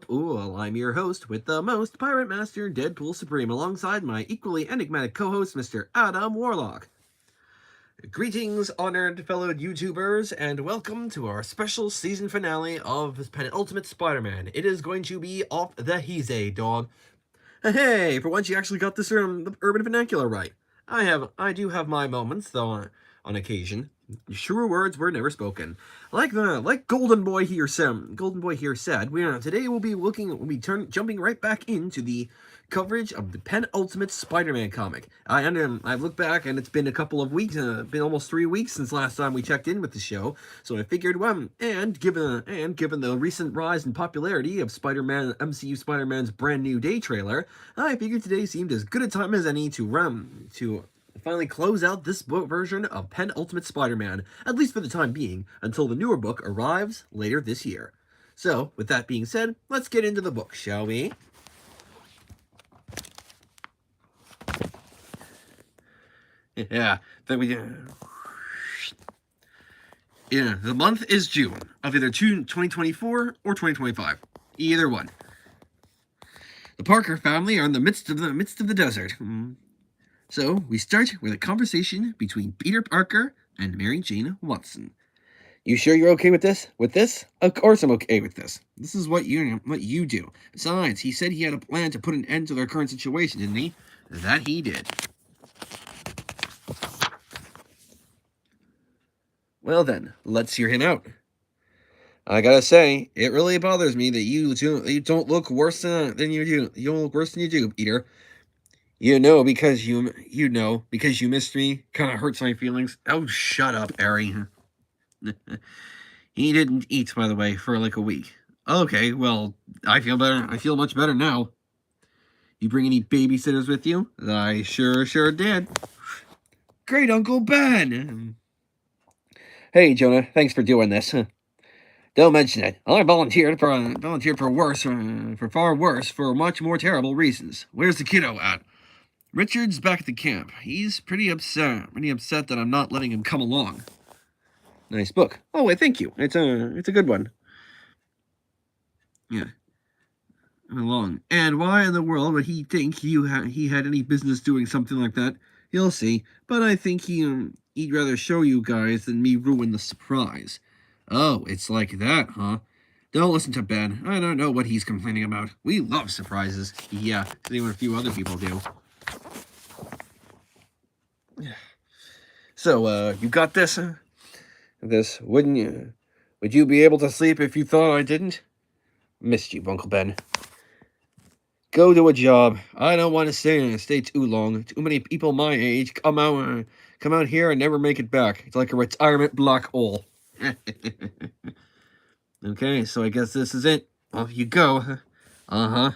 up? Well, I'm your host with the most, Pirate Master Deadpool Supreme, alongside my equally enigmatic co-host, Mr. Adam Warlock. Greetings, honored fellow YouTubers, and welcome to our special season finale of Penultimate Spider-Man. It is going to be off the Heeze, dog. Hey, for once you actually got this the urban vernacular right. I do have my moments, though, on occasion. Truer words were never spoken. Like Golden Boy here said. Today we'll be jumping right back into the coverage of the Penultimate Spider-Man comic. I've looked back and it's been a couple of weeks, been almost 3 weeks since last time we checked in with the show. So I figured, given the recent rise in popularity of MCU Spider-Man's brand new day trailer, I figured today seemed as good a time as any to finally close out this book version of Penultimate Spider-Man, at least for the time being, until the newer book arrives later this year. So, with that being said, let's get into the book, shall we? Yeah, the month is June of either June 2024 or 2025. Either one. The Parker family are in the midst of the desert. So, we start with a conversation between Peter Parker and Mary Jane Watson. You sure you're okay with this? Of course I'm okay with this. This is what you do. Besides, he said he had a plan to put an end to their current situation, didn't he? That he did. Well then, let's hear him out. I gotta say, it really bothers me that you don't look worse than you do. You don't look worse than you do, Peter. Because you missed me, kind of hurts my feelings. Oh, shut up, Harry. He didn't eat, by the way, for like a week. Okay, well, I feel better. I feel much better now. You bring any babysitters with you? I sure did. Great Uncle Ben! Hey, Jonah, thanks for doing this. Don't mention it. I volunteered for far worse, for much more terrible reasons. Where's the kiddo at? Richard's back at the camp. He's pretty upset that I'm not letting him come along. Nice book. Oh, wait, thank you. It's a good one. Yeah. Along. And why in the world would he think he had any business doing something like that? You'll see. But I think he'd rather show you guys than me ruin the surprise. Oh, it's like that, huh? Don't listen to Ben. I don't know what he's complaining about. We love surprises. Yeah, same with a few other people do. So, you got this? This, wouldn't you? Would you be able to sleep if you thought I didn't? Missed you, Uncle Ben. Go do a job. I don't want to stay too long. Too many people my age come out here and never make it back. It's like a retirement black hole. Okay, so I guess this is it. Off you go. Uh-huh.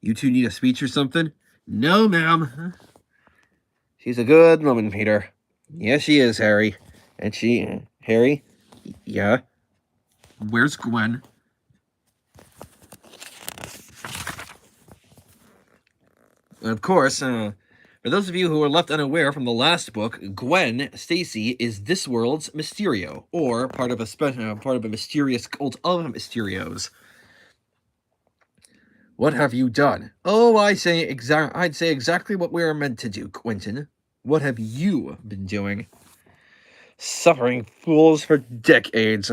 You two need a speech or something? No, ma'am. She's a good woman, Peter. Yes, she is, Harry. And Harry? Yeah? Where's Gwen? And of course, for those of you who are left unaware from the last book, Gwen Stacy is this world's Mysterio, or part of a mysterious cult of Mysterios. What have you done? Oh, I'd say exactly what we are meant to do, Quentin. What have you been doing? Suffering fools for decades.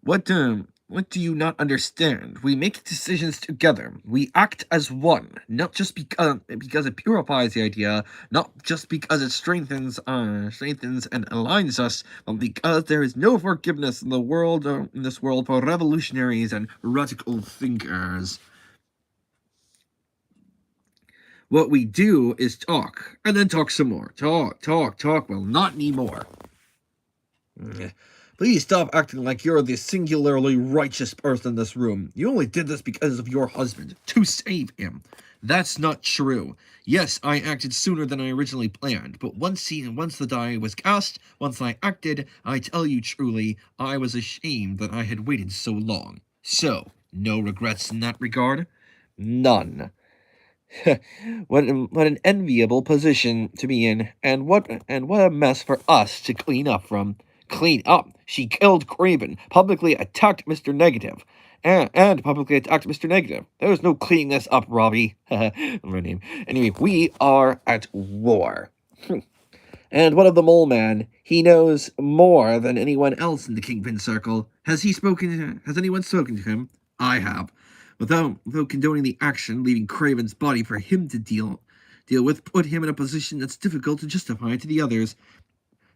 What do you not understand? We make decisions together. We act as one, not just because it purifies the idea, not just because it strengthens and aligns us, but because there is no forgiveness in this world for revolutionaries and radical thinkers. What we do is talk, and then talk some more. Talk. Well, not anymore. Please stop acting like you're the singularly righteous person in this room. You only did this because of your husband, to save him. That's not true. Yes, I acted sooner than I originally planned, but once the die was cast, once I acted, I tell you truly, I was ashamed that I had waited so long. So, no regrets in that regard? None. What an enviable position to be in, and what a mess for us to clean up from. Clean up. She killed Craven, publicly attacked Mr. Negative, and publicly attacked Mr. Negative. There's no cleaning this up, Robbie. My name. Anyway, we are at war. And one of the Mole Man, he knows more than anyone else in the Kingpin Circle. Has anyone spoken to him? I have. Without condoning the action, leaving Craven's body for him to deal with, put him in a position that's difficult to justify to the others.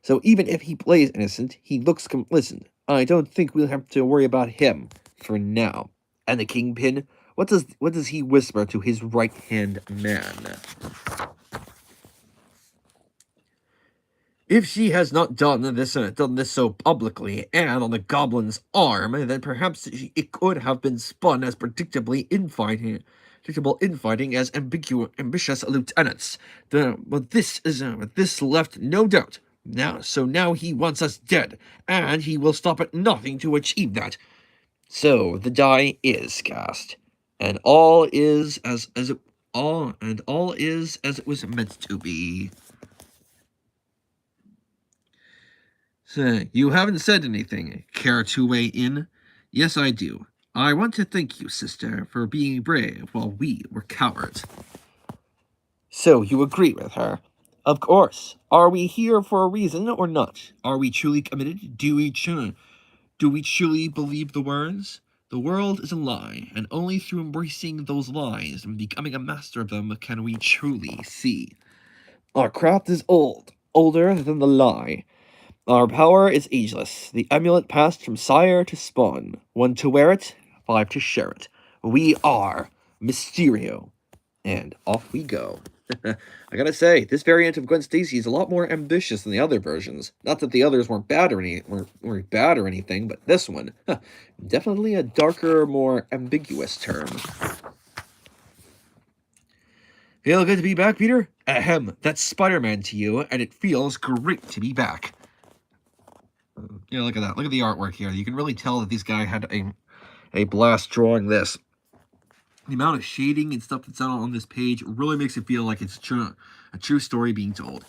So even if he plays innocent, he looks listen, I don't think we'll have to worry about him for now. And the Kingpin, what does he whisper to his right-hand man? If she has not done this so publicly and on the goblin's arm, then perhaps it could have been spun as predictable infighting as ambitious lieutenants. But this left no doubt. Now he wants us dead, and he will stop at nothing to achieve that. So the die is cast, and all is as it was meant to be. So, you haven't said anything. Care to weigh in? Yes, I do. I want to thank you, sister, for being brave while we were cowards. So, you agree with her? Of course. Are we here for a reason or not? Are we truly committed? Do we truly believe the words? The world is a lie, and only through embracing those lies and becoming a master of them can we truly see. Our craft is older than the lie. Our power is ageless, the amulet passed from sire to spawn. 1 to wear it, 5 to share it. We are Mysterio. And off we go. I gotta say, this variant of Gwen Stacy is a lot more ambitious than the other versions. Not that the others weren't bad or anything, but this one, definitely a darker, more ambiguous term. Feel good to be back, Peter? Ahem, that's Spider-Man to you, and it feels great to be back. Yeah, look at that. Look at the artwork here. You can really tell that this guy had a blast drawing this. The amount of shading and stuff that's on this page really makes it feel like it's a true story being told.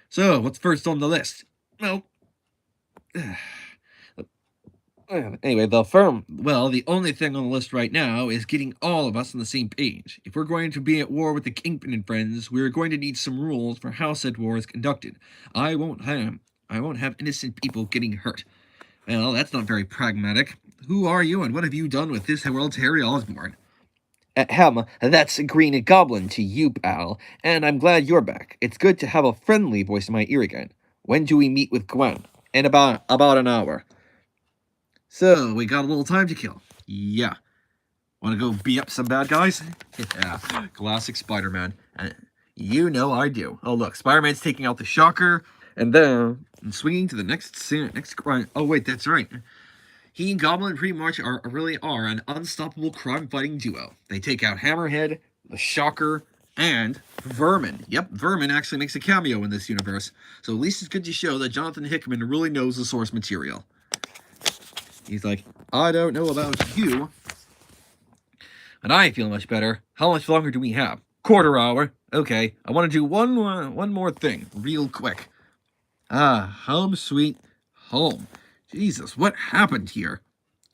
So, what's first on the list? Well, anyway, the only thing on the list right now is getting all of us on the same page. If we're going to be at war with the Kingpin and friends, we're going to need some rules for how said war is conducted. I won't have innocent people getting hurt. Well, that's not very pragmatic. Who are you, and what have you done with this world's Harry Osborn? That's Green Goblin to you, pal, and I'm glad you're back. It's good to have a friendly voice in my ear again. When do we meet with Gwen? In about an hour. So, we got a little time to kill. Yeah. Want to go beat up some bad guys? Yeah, classic Spider-Man. You know I do. Oh, look, Spider-Man's taking out the Shocker, and then swinging to the next crime. Oh, wait, that's right. He and Goblin pretty much really are an unstoppable crime-fighting duo. They take out Hammerhead, the Shocker, and Vermin. Yep, Vermin actually makes a cameo in this universe. So at least it's good to show that Jonathan Hickman really knows the source material. He's like, I don't know about you, but I feel much better. How much longer do we have? Quarter hour. Okay, I want to do one more thing, real quick. Home sweet home. Jesus, what happened here?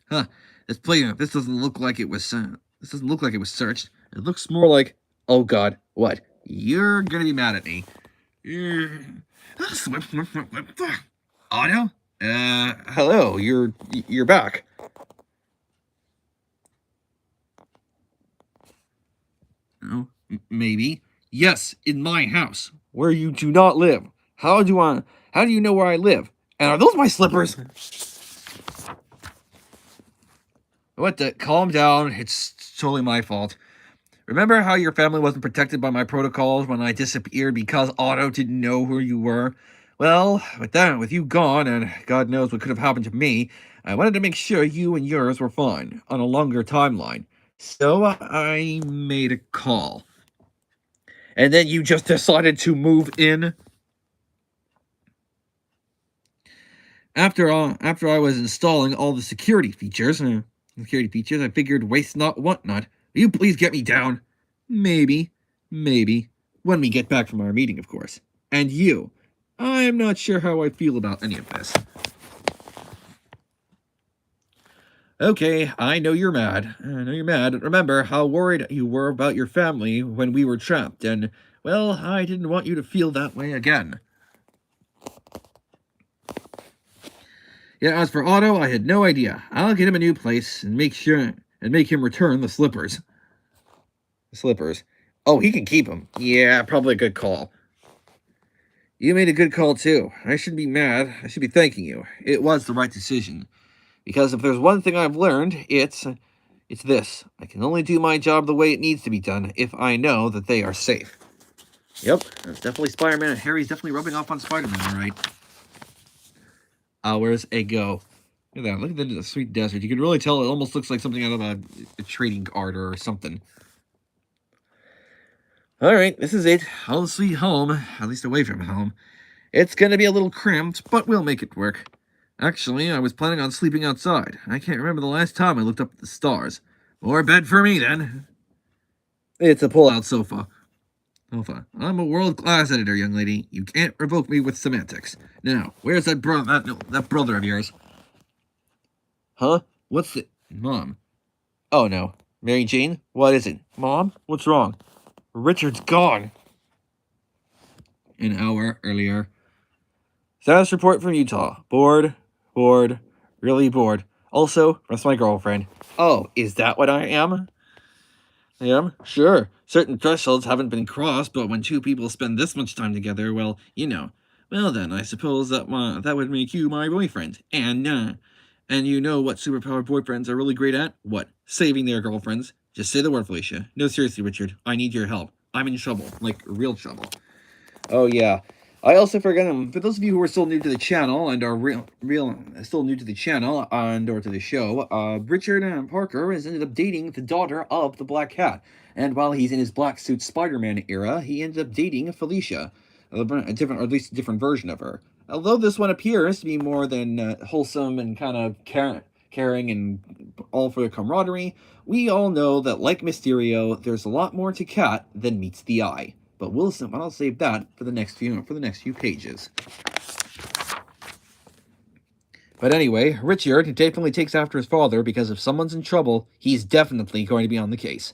This doesn't look like it was searched. It looks more like, oh God, what? You're gonna be mad at me. Otto? Hello, you're back. Oh, maybe. Yes, in my house, where you do not live. How do you know where I live? And are those my slippers? What the? Calm down. It's totally my fault. Remember how your family wasn't protected by my protocols when I disappeared because Otto didn't know who you were? Well, with you gone, and God knows what could have happened to me, I wanted to make sure you and yours were fine on a longer timeline. So I made a call. And then you just decided to move in? After I was installing all the security features, I figured waste not, want not. Will you please get me down? Maybe. When we get back from our meeting, of course. And you. I'm not sure how I feel about any of this. Okay, I know you're mad. I know you're mad. Remember how worried you were about your family when we were trapped, and, well, I didn't want you to feel that way again. Yeah, as for Otto, I had no idea. I'll get him a new place and make him return the slippers. The slippers. Oh, he can keep them. Yeah, probably a good call. You made a good call too. I shouldn't be mad. I should be thanking you. It was the right decision. Because if there's one thing I've learned, it's this. I can only do my job the way it needs to be done if I know that they are safe. Yep, that's definitely Spider-Man. Harry's definitely rubbing off on Spider-Man, all right. Hours ago. Look at that. Look at the sweet desert. You can really tell it almost looks like something out of a trading card or something. All right, this is it. Home sweet home, at least away from home. It's gonna be a little cramped, but we'll make it work. Actually, I was planning on sleeping outside. I can't remember the last time I looked up at the stars. More bed for me, then. It's a pull-out sofa. I'm a world-class editor, young lady. You can't revoke me with semantics. Now, where's that brother of yours? Huh? What's the... Mom. Oh, no. Mary Jane? What is it? Mom? What's wrong? Richard's gone. An hour earlier. Status report from Utah. Bored. Really bored. Also, that's my girlfriend. Oh, is that what I am? I am? Sure. Certain thresholds haven't been crossed, but when two people spend this much time together, well, you know. Well then, I suppose that would make you my boyfriend. And you know what superpowered boyfriends are really great at? What? Saving their girlfriends. Just say the word, Felicia. No, seriously, Richard. I need your help. I'm in trouble. Like, real trouble. Oh, yeah. I also forgot, for those of you who are still new to the channel and are still new to the channel or to the show, Richard Parker has ended up dating the daughter of the Black Cat. And while he's in his black suit Spider-Man era, he ended up dating Felicia, a different, or at least a different version of her. Although this one appears to be more than wholesome and kind of caring and all for the camaraderie, we all know that, like Mysterio, there's a lot more to Cat than meets the eye. But I'll save that for the next few pages. But anyway, Richard definitely takes after his father because if someone's in trouble, he's definitely going to be on the case.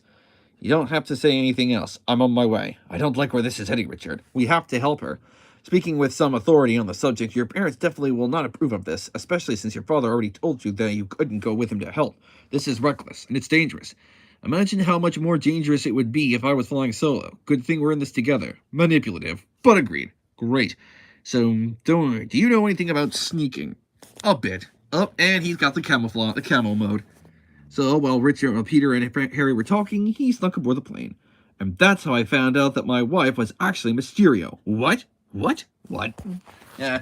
You don't have to say anything else. I'm on my way. I don't like where this is heading, Richard. We have to help her. Speaking with some authority on the subject, your parents definitely will not approve of this, especially since your father already told you that you couldn't go with him to help. This is reckless, and it's dangerous. Imagine how much more dangerous it would be if I was flying solo. Good thing we're in this together. Manipulative, but agreed. Great. So, don't worry. Do you know anything about sneaking? A bit. Oh, and he's got the camo mode. So, while Peter and Harry were talking, he snuck aboard the plane. And that's how I found out that my wife was actually Mysterio. What? Yeah.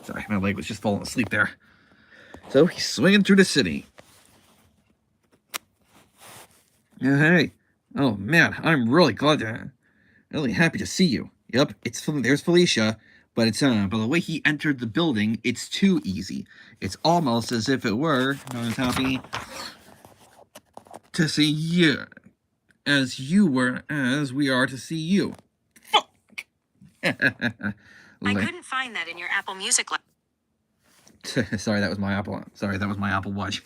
Sorry, my leg was just falling asleep there. So, he's swinging through the city. Hey. Oh, man, I'm really really happy to see you. Yep, there's Felicia, but by the way he entered the building, it's too easy. It's almost as if it were not as happy to see you as we are to see you. Fuck! I couldn't find that in your Apple Music. Sorry, that was my Apple Watch.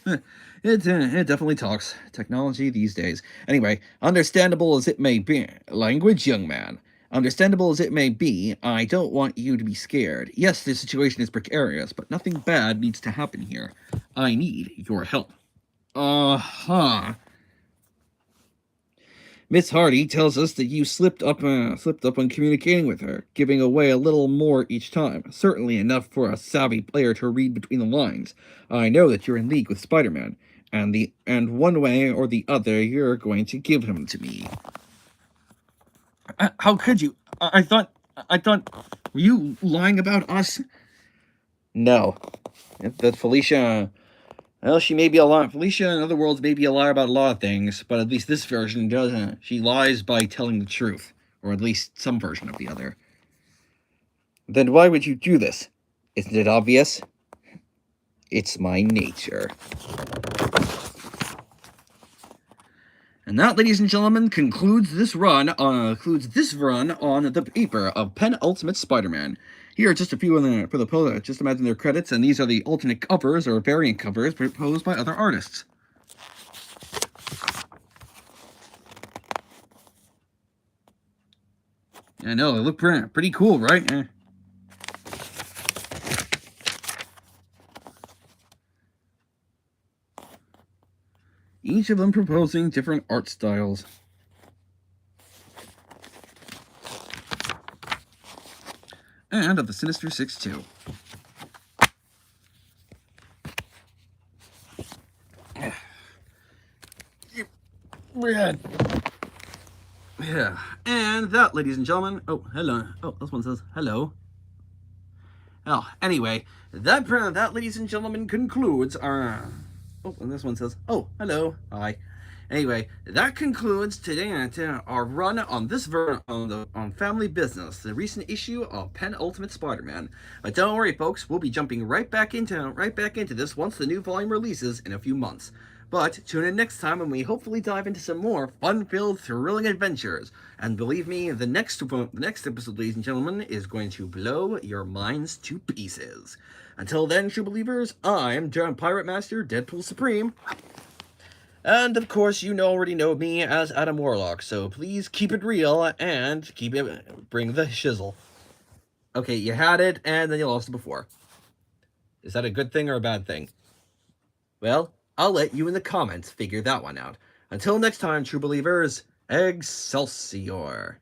It definitely talks. Technology these days. Anyway, understandable as it may be. Language, young man. Understandable as it may be, I don't want you to be scared. Yes, the situation is precarious, but nothing bad needs to happen here. I need your help. Miss Hardy tells us that you slipped up when communicating with her, giving away a little more each time. Certainly enough for a savvy player to read between the lines. I know that you're in league with Spider-Man, and one way or the other, you're going to give him to me. How could you? I thought, were you lying about us? No. That Felicia... Well, she may be a liar. Felicia, in other words, may be a liar about a lot of things, but at least this version doesn't. She lies by telling the truth, or at least some version of the other. Then why would you do this? Isn't it obvious? It's my nature. And that, ladies and gentlemen, concludes this run on the paper of Penultimate Spider-Man. Here are just a few for the post. Just imagine their credits, and these are the alternate covers or variant covers proposed by other artists. I know, they look pretty cool, right? Each of them proposing different art styles. And of the Sinister 6-2. Yeah, and that, ladies and gentlemen. Oh, hello. Oh, this one says hello. Oh, anyway, that, ladies and gentlemen, concludes our... Oh, and this one says, oh, hello, hi. Anyway, that concludes today our run on this on Family Business, the recent issue of Penultimate Spider-Man. But don't worry, folks, we'll be jumping right back into this once the new volume releases in a few months. But tune in next time when we hopefully dive into some more fun-filled, thrilling adventures. And believe me, the next episode, ladies and gentlemen, is going to blow your minds to pieces. Until then, true believers, I'm Pirate Master Deadpool Supreme. And of course, you already know me as Adam Warlock, so please keep it real and bring the shizzle. Okay, you had it, and then you lost it before. Is that a good thing or a bad thing? Well, I'll let you in the comments figure that one out. Until next time, true believers, Excelsior!